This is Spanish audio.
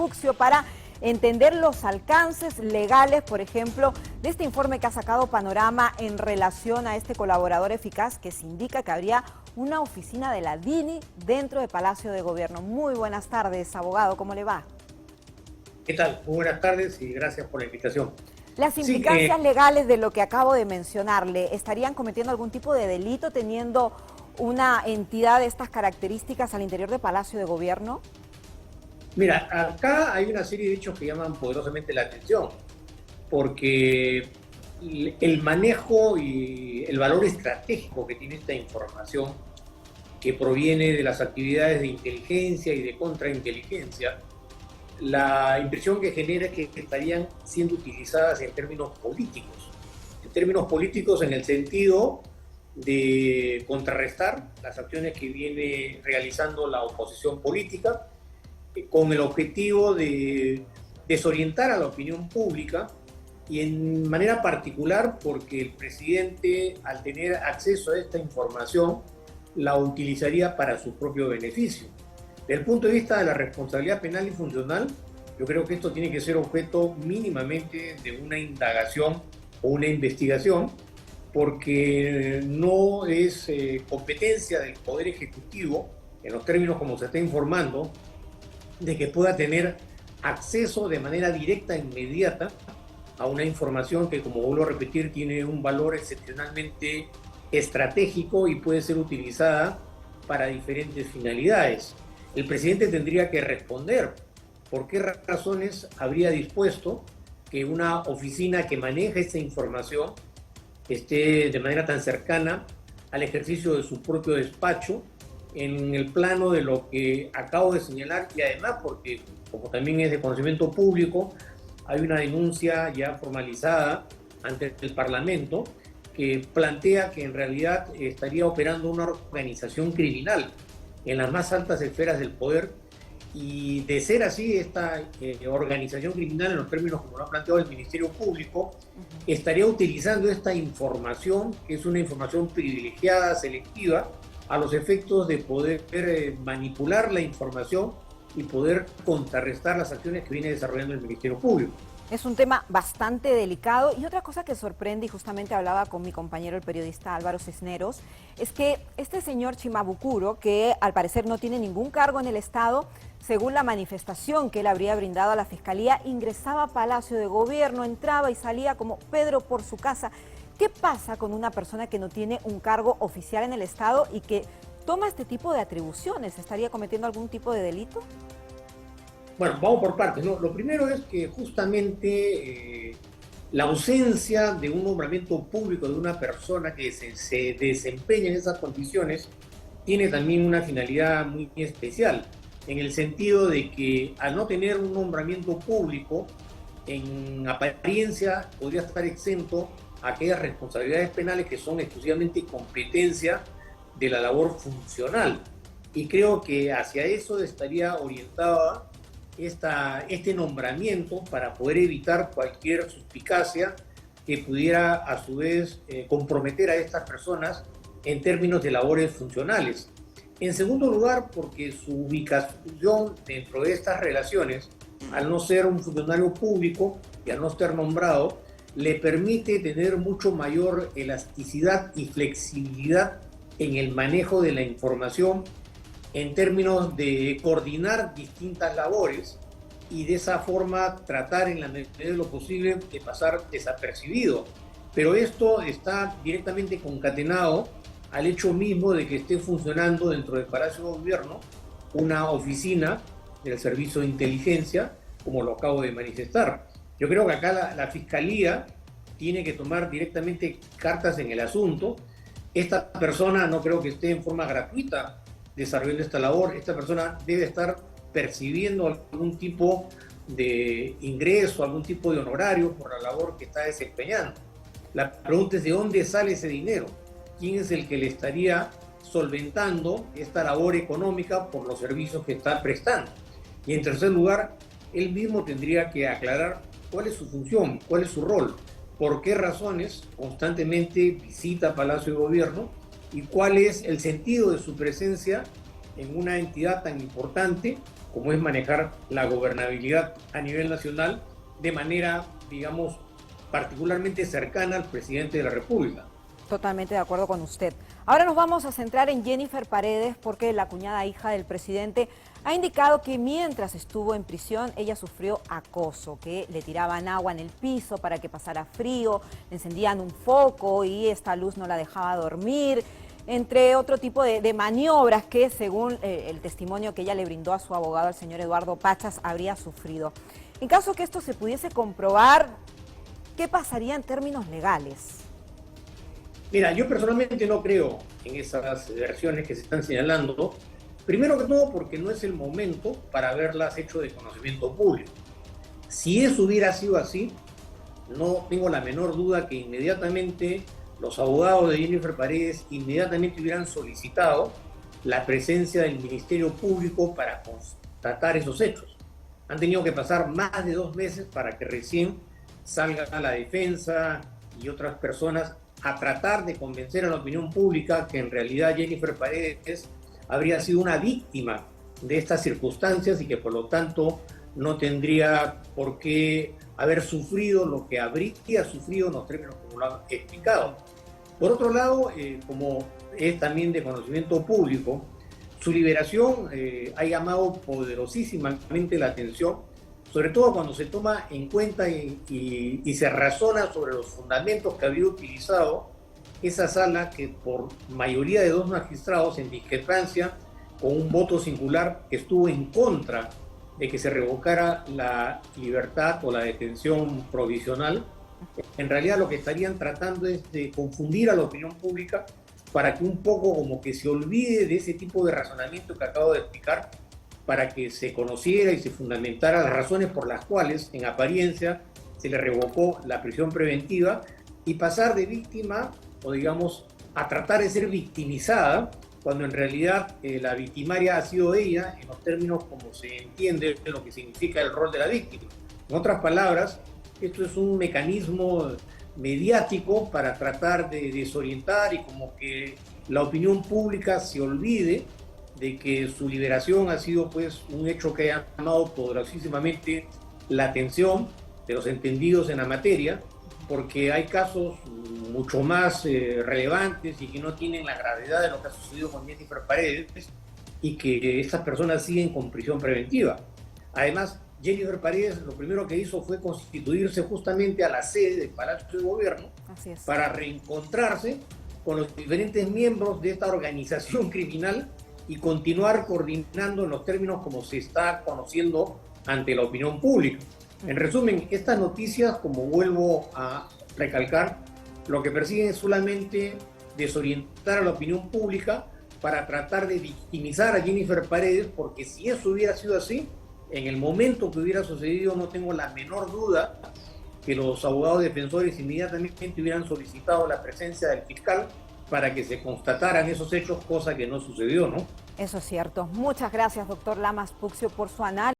Fuccio para entender los alcances legales, por ejemplo, de este informe que ha sacado Panorama en relación a este colaborador eficaz que se indica que habría una oficina de la DINI dentro del Palacio de Gobierno. Muy buenas tardes, abogado, ¿cómo le va? ¿Qué tal? Muy buenas tardes y gracias por la invitación. Las implicancias legales de lo que acabo de mencionarle, ¿estarían cometiendo algún tipo de delito teniendo una entidad de estas características al interior del Palacio de Gobierno? Mira, acá hay una serie de hechos que llaman poderosamente la atención, porque el manejo y el valor estratégico que tiene esta información, que proviene de las actividades de inteligencia y de contrainteligencia, la impresión que genera es que estarían siendo utilizadas en términos políticos en el sentido de contrarrestar las acciones que viene realizando la oposición política, con el objetivo de desorientar a la opinión pública y en manera particular porque el presidente, al tener acceso a esta información, la utilizaría para su propio beneficio. Desde el punto de vista de la responsabilidad penal y funcional, yo creo que esto tiene que ser objeto mínimamente de una indagación o una investigación, porque no es competencia del Poder Ejecutivo, en los términos como se está informando, de que pueda tener acceso de manera directa e inmediata a una información que, como vuelvo a repetir, tiene un valor excepcionalmente estratégico y puede ser utilizada para diferentes finalidades. El presidente tendría que responder por qué razones habría dispuesto que una oficina que maneja esta información esté de manera tan cercana al ejercicio de su propio despacho, en el plano de lo que acabo de señalar, y además porque, como también es de conocimiento público, hay una denuncia ya formalizada ante el Parlamento que plantea que en realidad estaría operando una organización criminal en las más altas esferas del poder, y de ser así, esta organización criminal, en los términos como lo ha planteado el Ministerio Público, estaría utilizando esta información, que es una información privilegiada, selectiva, a los efectos de poder manipular la información y poder contrarrestar las acciones que viene desarrollando el Ministerio Público. Es un tema bastante delicado, y otra cosa que sorprende, y justamente hablaba con mi compañero el periodista Álvaro Cisneros, es que este señor Chimabukuro, que al parecer no tiene ningún cargo en el Estado, según la manifestación que él habría brindado a la Fiscalía, ingresaba a Palacio de Gobierno, entraba y salía como Pedro por su casa. ¿Qué pasa con una persona que no tiene un cargo oficial en el Estado y que toma este tipo de atribuciones? ¿Estaría cometiendo algún tipo de delito? Bueno, vamos por partes, ¿no? Lo primero es que justamente la ausencia de un nombramiento público de una persona que se desempeña en esas condiciones tiene también una finalidad muy especial, en el sentido de que al no tener un nombramiento público, en apariencia podría estar exento a aquellas responsabilidades penales que son exclusivamente competencia de la labor funcional. Y creo que hacia eso estaría orientada este nombramiento, para poder evitar cualquier suspicacia que pudiera a su vez comprometer a estas personas en términos de labores funcionales. En segundo lugar, porque su ubicación dentro de estas relaciones, al no ser un funcionario público y al no estar nombrado, le permite tener mucho mayor elasticidad y flexibilidad en el manejo de la información, en términos de coordinar distintas labores y de esa forma tratar en la medida de lo posible de pasar desapercibido. Pero esto está directamente concatenado al hecho mismo de que esté funcionando dentro del Palacio de Gobierno una oficina del Servicio de Inteligencia, como lo acabo de manifestar. Yo creo que acá la Fiscalía tiene que tomar directamente cartas en el asunto. Esta persona no creo que esté en forma gratuita desarrollando esta labor. Esta persona debe estar percibiendo algún tipo de ingreso, algún tipo de honorario por la labor que está desempeñando. La pregunta es: ¿de dónde sale ese dinero? ¿Quién es el que le estaría solventando esta labor económica por los servicios que está prestando? Y en tercer lugar, él mismo tendría que aclarar cuál es su función, cuál es su rol, por qué razones constantemente visita Palacio de Gobierno y cuál es el sentido de su presencia en una entidad tan importante como es manejar la gobernabilidad a nivel nacional de manera, digamos, particularmente cercana al presidente de la República. Totalmente de acuerdo con usted. Ahora nos vamos a centrar en Jennifer Paredes porque la cuñada hija del presidente ha indicado que mientras estuvo en prisión ella sufrió acoso, que le tiraban agua en el piso para que pasara frío, le encendían un foco y esta luz no la dejaba dormir, entre otro tipo de maniobras que según el testimonio que ella le brindó a su abogado, el señor Eduardo Pachas, habría sufrido. En caso que esto se pudiese comprobar, ¿qué pasaría en términos legales? Mira, yo personalmente no creo en esas versiones que se están señalando. Primero que todo porque no es el momento para haberlas hecho de conocimiento público. Si eso hubiera sido así, no tengo la menor duda que inmediatamente los abogados de Jennifer Paredes inmediatamente hubieran solicitado la presencia del Ministerio Público para constatar esos hechos. Han tenido que pasar más de 2 meses para que recién salga la defensa y otras personas a tratar de convencer a la opinión pública que en realidad Jennifer Paredes habría sido una víctima de estas circunstancias y que por lo tanto no tendría por qué haber sufrido lo que habría sufrido en los términos como lo han explicado. Por otro lado, como es también de conocimiento público, su liberación ha llamado poderosísimamente la atención, sobre todo cuando se toma en cuenta y se razona sobre los fundamentos que había utilizado esa sala que por mayoría de 2 magistrados en discrepancia con un voto singular estuvo en contra de que se revocara la libertad o la detención provisional. En realidad lo que estarían tratando es de confundir a la opinión pública para que un poco como que se olvide de ese tipo de razonamiento que acabo de explicar, para que se conociera y se fundamentara las razones por las cuales, en apariencia, se le revocó la prisión preventiva y pasar de víctima, o digamos, a tratar de ser victimizada, cuando en realidad la victimaria ha sido ella, en los términos como se entiende lo que significa el rol de la víctima. En otras palabras, esto es un mecanismo mediático para tratar de desorientar y como que la opinión pública se olvide de que su liberación ha sido pues un hecho que ha llamado poderosísimamente la atención de los entendidos en la materia, porque hay casos mucho más relevantes y que no tienen la gravedad de lo que ha sucedido con Jennifer Paredes y que estas personas siguen con prisión preventiva. Además, Jennifer Paredes lo primero que hizo fue constituirse justamente a la sede del Palacio de Gobierno para reencontrarse con los diferentes miembros de esta organización criminal y continuar coordinando en los términos como se está conociendo ante la opinión pública. En resumen, estas noticias, como vuelvo a recalcar, lo que persiguen es solamente desorientar a la opinión pública para tratar de victimizar a Jennifer Paredes, porque si eso hubiera sido así, en el momento que hubiera sucedido, no tengo la menor duda que los abogados defensores inmediatamente hubieran solicitado la presencia del fiscal para que se constataran esos hechos, cosa que no sucedió, ¿no? Eso es cierto. Muchas gracias, doctor Lamas Puccio, por su análisis.